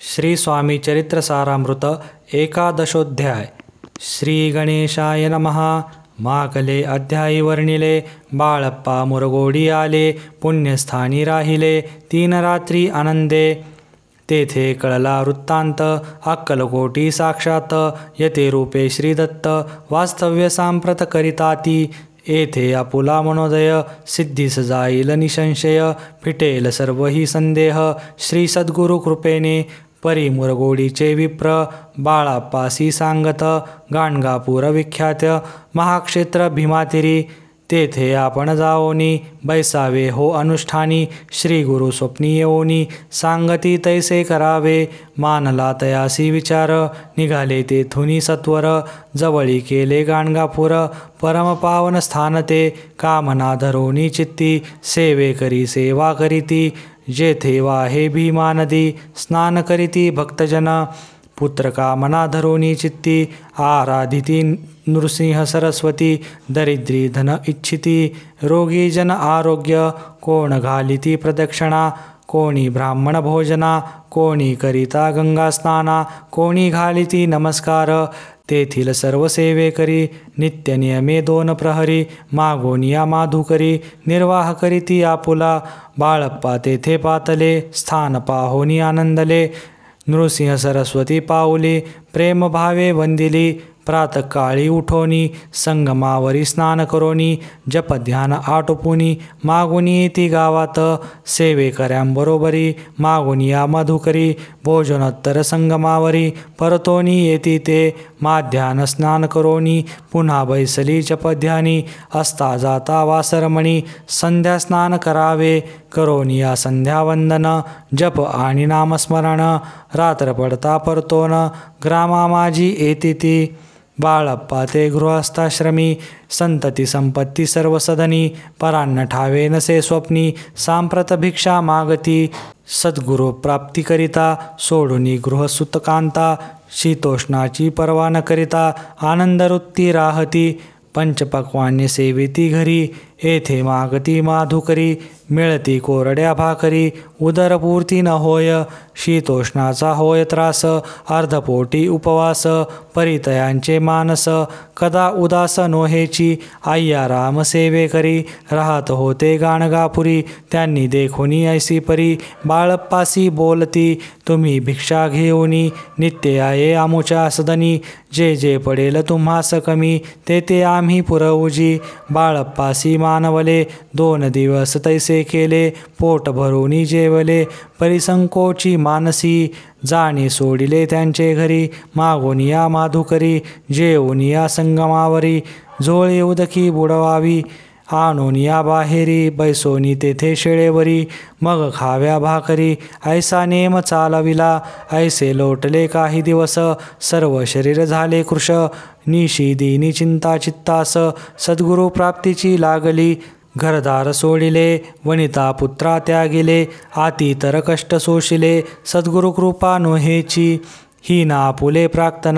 श्री स्वामी चरित्र सारामृत एकादशोध्याय. श्री गणेशाय नमः. मागले अध्यायी वर्णिले. बाळप्पा मुरगोडी आले, पुण्यस्थानी राहिले 3 रात्री आनंदे. तेथे कळला वृत्तांत, अक्कलकोटी साक्षात यते रूपे श्रीदत्त. वास्तव्य सांप्रत करिताती, येथे आपुला मनोदय. सिद्धीस जाईल निसंशय, फिटेल सर्व ही संदेह. श्री सद्गुरु कृपेने परी मुरगोडीचे विप्र. बाळाप्पासी सांगत, गाणगापूर विख्यात महाक्षेत्र भीमातिरी. तेथे आपण जाओनी, बैसावे हो अनुष्ठानी. श्री गुरु स्वप्नी येऊनी, सांगती तैसे करावे. मानला तयासी विचार, निघाले तेथुनी सत्वर. जवळी केले गाणगापूर, परमपावन स्थान ते. कामना धरोनी चित्ती, सेवे करी सेवा करीती. जेथे वाहे भीमा नदी, स्नान करीती भक्तजन. पुत्र कामना धरोनी चित्ती, आराधिती नृसिंह सरस्वती. दरिद्री धन इच्छिती, रोगी जन आरोग्य. कोण घालिती प्रदक्षिणा, कोणी ब्राह्मण भोजना. कोणी करिता गंगा स्नाना, कोणी घालिती नमस्कार. तेथील सर्व सेवे करी, नित्य नियमे 2 प्रहरी. मागोनिया माधुकरी, निर्वाह करीती आपुला. बाळप्पा तेथे पातले, स्थान पाहोनी आनंदले. नृसिंह सरस्वती पाऊली, प्रेम भावे वंदिली. प्रातकाळी उठोनी, संगमावरी स्नान करोनी. जप ध्यान आटोपुनी, मागुनी येती गावात. सेवेकऱ्यांबरोबरी, मागुनिया मधुकरी. भोजनोत्तर संगमावरी, परतोनी येती ते. माध्यान स्नान करोनी, पुन्हा बैसली जपध्यानी. असता जाता वासरमणी, संध्या स्नान करावे. करोनिया संध्यावंदन, जप आणि नामस्मरण. रात्र पडता परतोन, ग्रामा माझी येती ती. बाळप्पा ते गृहस्थाश्रमी, संतती संपत्ती सर्व सदनी. परान्न ठावे नसे स्वप्नी, सांप्रत भिक्षा मागती. सद्गुरु प्राप्ती करिता, सोडुनी गृहसुतकांता. शीतोष्णाची पर्वा न करिता, आनंदवृत्ती राहती. पंचपक्वान्य सेविती घरी, येथे मागती माधुकरी. मिळती कोरड्या भाकरी, उदरपूर्ती न होय. शीतोष्णाचा होय त्रास, अर्धपोटी उपवास. परितयांचे मानस, कदा उदास नोहेची. आय्या राम सेवे करी, राहत होते गाणगापुरी. त्यांनी देखोनी ऐसी परी, बाळप्पासी बोलती. तुम्ही भिक्षा घेऊनी, नित्य आहे आमुच्या सदनी. जे जे पडेल तुम्हास कमी, ते ते आम्ही पुरवूजी. बाळप्पासी मानवले, 2 दिवस तैसे केले. पोट भरूनी जेवले, परिसंकोची मानसी. जाणी सोडिले त्यांचे घरी, मागोनिया माधुकरी. जेवूनिया संगमावरी, झोळे उदकी बुडवावी. आणोनिया बाहेरी, बैसोनी तेथे शेळेवरी. मग खाव्या भाकरी, ऐसा नेम चालविला. ऐसे लोटले काही दिवस, सर्व शरीर झाले कृश. निशी दिनी चिंता चित्तास, सद्गुरु प्राप्तीची लागली. घरदार सोडिले, वनिता पुत्रा त्यागिले. आती तर कष्ट सोशिले, सद्गुरु कृपा नोहेची. ही ना आपुले प्राक्तन,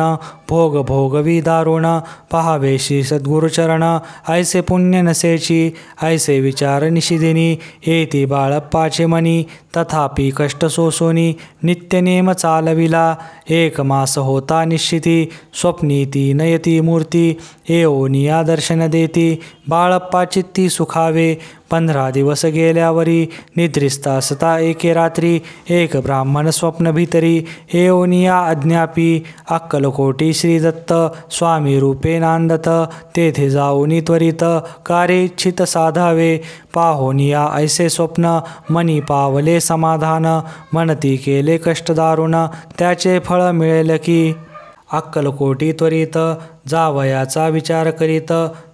भोग भोगवी दारुण. पहावेशी सद्गुरुचरण, ऐसे पुण्य नसेची. ऐसे विचार निशिदिनी, येती बाळप्पाचे मनी. तथापि कष्ट सोसोनी, नित्यनेम चालविला. 1 मास होता निश्चिती, स्वप्नी ती नयती मूर्ती. येऊनिया दर्शन देती, बाळप्पा चित्ती सुखावे. 15 दिवस गेल्यावरी, निद्रिस्ता असता एके रात्री. एक ब्राह्मण स्वप्न भीतरी, येऊनिया अज्ञापी. अक्कलकोटी श्रीदत्त, स्वामी रूपे नांदत. तेथे जाऊनी त्वरित, कार्य इच्छित साधावे. पाहोनिया ऐसे स्वप्न, मनी पावले समाधान. म्हणती केले कष्ट दारुण, त्याचे फळ मिळेल की. अक्कलकोटी त्वरित, जावयाचा विचार करीत.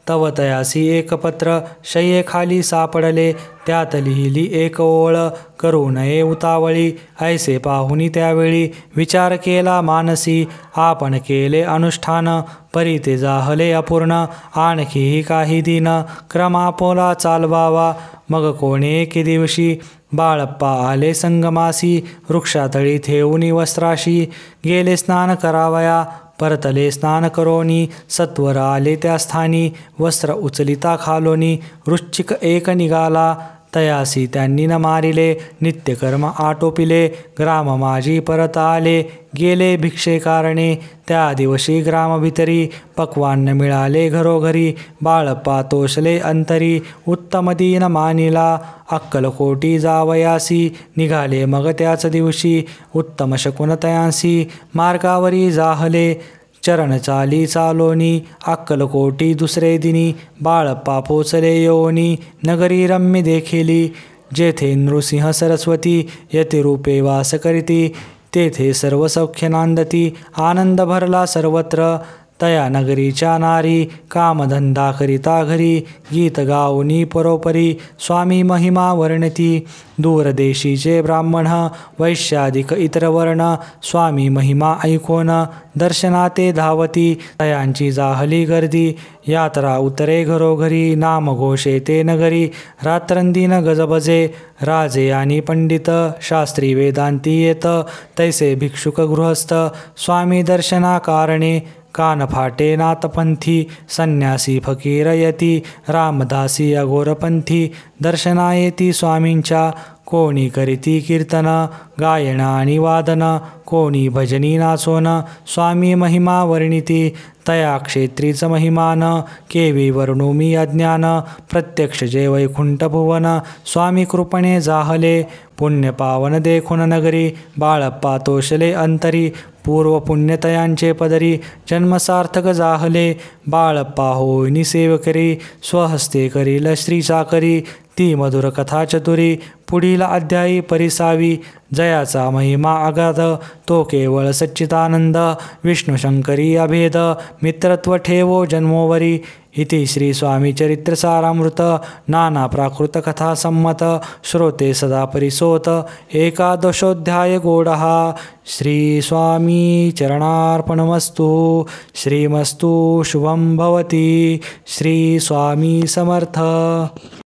तव तयासी एक पत्र, शय्येखाली सापडले. त्यात लिहिली एक ओळ, करू नये उतावळी. ऐसे पाहुनी त्यावेळी, विचार केला मानसी. आपण केले अनुष्ठान, परी ते जाहले अपूर्ण. आणखीही काही दिन, क्रम आपोला चालवावा. मग कोणे एके दिवशी, बाळप्पा आले संगमासी. वृक्षातळी ठेवूनी वस्त्राशी, गेले स्नान करावया. परतले स्नान करोनी, सत्वर आले त्या स्थानी. वस्त्र उचलिता खालोनी, वृश्चिक एक निघाला. तयासी त्यांनी न मारिले. नित्यकर्म आटोपिले. ग्राम माझी परत आले. गेले भिक्षे कारणे. त्या दिवशी ग्राम भितरी पक्वान्न मिळाले घरोघरी. बाळप्पा तोषले अंतरी. उत्तम दीन मानिला. अक्कलकोटी जावयासी. निघाले मग त्याच दिवशी. उत्तम शकुन तयांसी. मार्गावरी जाहले. चरण चाली चालोनी. अक्कलकोटी दुसरे दिनी. बाळप्पा पोचले योनी. नगरी रम्य देखिली. जेथे नृसिंह सरस्वती यतिरूपे वास करीती. तेथे सर्व सौख्य नांदती. आनंद भरला सर्वत्र. तया नगरीच्या नारी कामधंदा करिता घरी. गीत गाऊनी परोपरी स्वामी महिमा वर्णती. दूरदेशीचे ब्राह्मण वैश्यादिक इतर वर्ण स्वामी महिमा ऐकोन दर्शनाते धावती. तयांची जाहली गर्दी. यात्रा उतरे घरोघरी. नामघोषे ते नगरी. रात्रंदिन गजबजे. राजे आणि पंडित शास्त्री वेदांती येत. तैसे भिक्षुक गृहस्थ स्वामी दर्शना कारणे. कान फाटे नाथपंथी. संन्यासी फकीर यती. रामदासी अघोरपंथी. दर्शना येती स्वामींच्या. कोणी करीती कीर्तन गायन आणि वादन. कोणी भजनी नाचोन स्वामी महिमा वर्णिती. तया क्षेत्रीच महिमान केवी वर्णू मी अज्ञान. प्रत्यक्ष जे वैकुंठ भुवन स्वामी कृपणे जाहले. पुण्य पावन देखून नगरी बाळप्पा तोषले अंतरी. पूर्व पुण्यतयांचे पदरी जन्मसार्थक जाहले. बाळप्पा होईनी सेवकरी स्वहस्ते करील श्री चाकरी. ती मधुर कथा चतुरी पुढील अध्यायी परिसावी. जयाचा महिमा अगाध तो केवळ सच्चिदानंद. विष्णुशंकरी अभेद मित्रत्व ठेवो जन्मोवरी. इति श्री स्वामी चरित्र सारामृत नाना प्राकृत कथा संमत. श्रोते सदा परिसोत. एकादशोऽध्याय गोडहा. श्री स्वामी चरणार्पणमस्तु. श्रीमस्तु शुभं भवति. श्री स्वामी समर्थ.